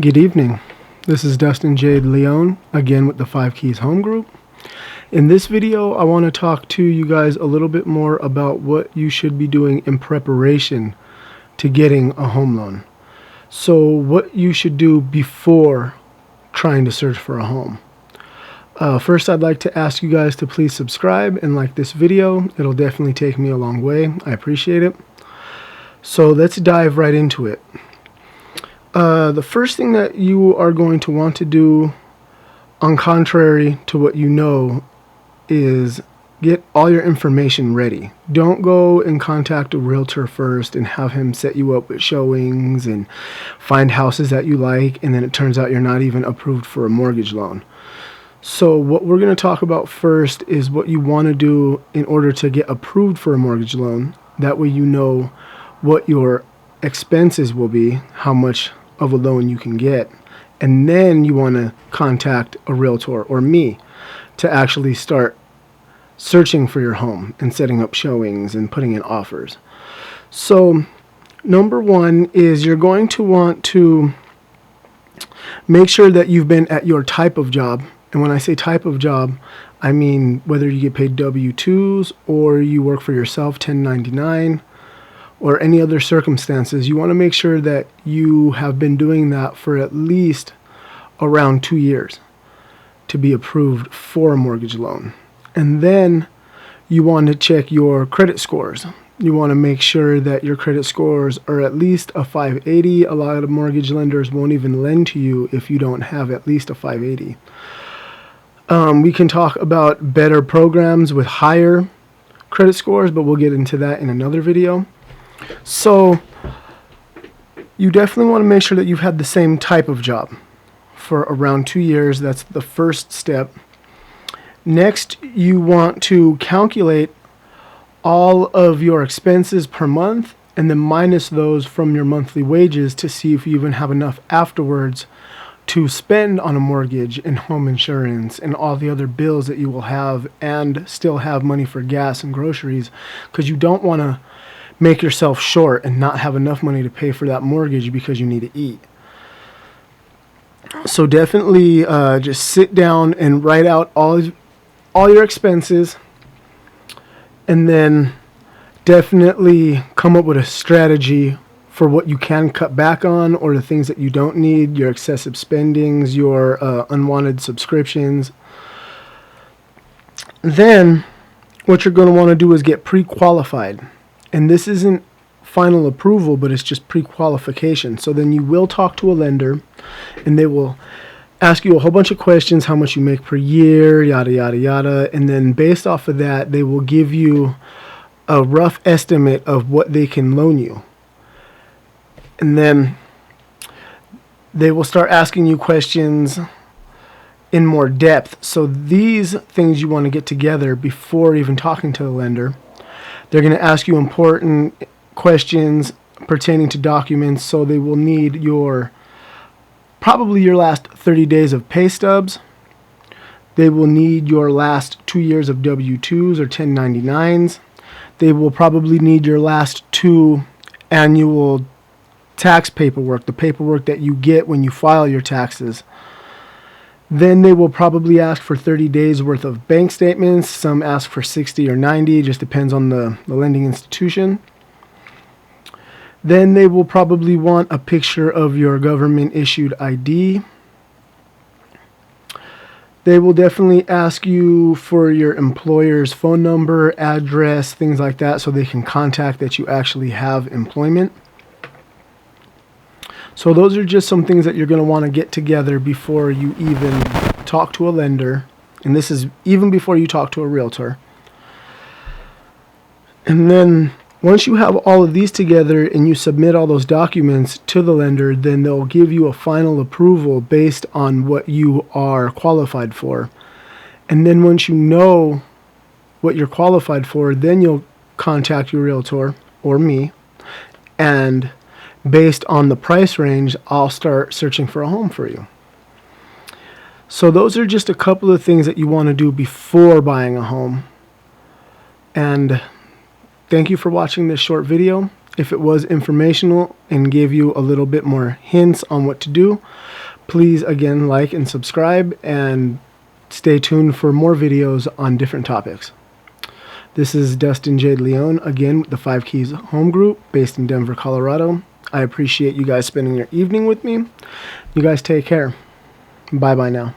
Good evening. This is Dustin Jade Leone, again with the 5 Keys Home Group. In this video, I want to talk to you guys a little bit more about what you should be doing in preparation to getting a home loan. So what you should do before trying to search for a home. First, I'd like to ask you guys to please subscribe and like this video. It'll definitely take me a long way. I appreciate it. So let's dive right into it. The first thing that you are going to want to do, on contrary to what you know, is get all your information ready. Don't go and contact a realtor first and have him set you up with showings and find houses that you like, and then it turns out you're not even approved for a mortgage loan. So what we're going to talk about first is what you want to do in order to get approved for a mortgage loan. That way you know what your expenses will be, how much of a loan you can get, and then you want to contact a realtor or me to actually start searching for your home and setting up showings and putting in offers. So number one is you're going to want to make sure that you've been at your type of job. And when I say type of job, I mean whether you get paid W-2s or you work for yourself, 1099, or any other circumstances. You want to make sure that you have been doing that for at least around 2 years to be approved for a mortgage loan. And then you want to check your credit scores. You want to make sure that your credit scores are at least a 580. A lot of mortgage lenders won't even lend to you if you don't have at least a 580. We can talk about better programs with higher credit scores, but we'll get into that in another video. So you definitely want to make sure that you've had the same type of job for around 2 years. That's the first step. Next, you want to calculate all of your expenses per month and then minus those from your monthly wages to see if you even have enough afterwards to spend on a mortgage and home insurance and all the other bills that you will have, and still have money for gas and groceries, because you don't want to make yourself short and not have enough money to pay for that mortgage because you need to eat. So definitely just sit down and write out all your expenses, and then definitely come up with a strategy for what you can cut back on, or the things that you don't need, your excessive spendings, your unwanted subscriptions. Then what you're going to want to do is get pre-qualified. And this isn't final approval, but it's just pre-qualification. So then you will talk to a lender, and they will ask you a whole bunch of questions, how much you make per year, yada, yada, yada. And then based off of that, they will give you a rough estimate of what they can loan you. And then they will start asking you questions in more depth. So these things you want to get together before even talking to the lender. They're going to ask you important questions pertaining to documents, so they will need probably your last 30 days of pay stubs. They will need your last 2 years of W-2s or 1099s. They will probably need your last 2 annual tax paperwork, the paperwork that you get when you file your taxes. Then they will probably ask for 30 days worth of bank statements. Some ask for 60 or 90, just depends on the lending institution. Then they will probably want a picture of your government issued ID. They will definitely ask you for your employer's phone number, address, things like that, so they can contact that you actually have employment. So those are just some things that you're going to want to get together before you even talk to a lender. And this is even before you talk to a realtor. And then once you have all of these together and you submit all those documents to the lender, then they'll give you a final approval based on what you are qualified for. And then once you know what you're qualified for, then you'll contact your realtor or me, and based on the price range, I'll start searching for a home for you. So those are just a couple of things that you want to do before buying a home. And thank you for watching this short video. If it was informational and gave you a little bit more hints on what to do, please again like and subscribe, and stay tuned for more videos on different topics. This is Dustin J. Leone, again with the 5 Keys Home Group based in Denver, Colorado. I appreciate you guys spending your evening with me. You guys take care. Bye-bye now.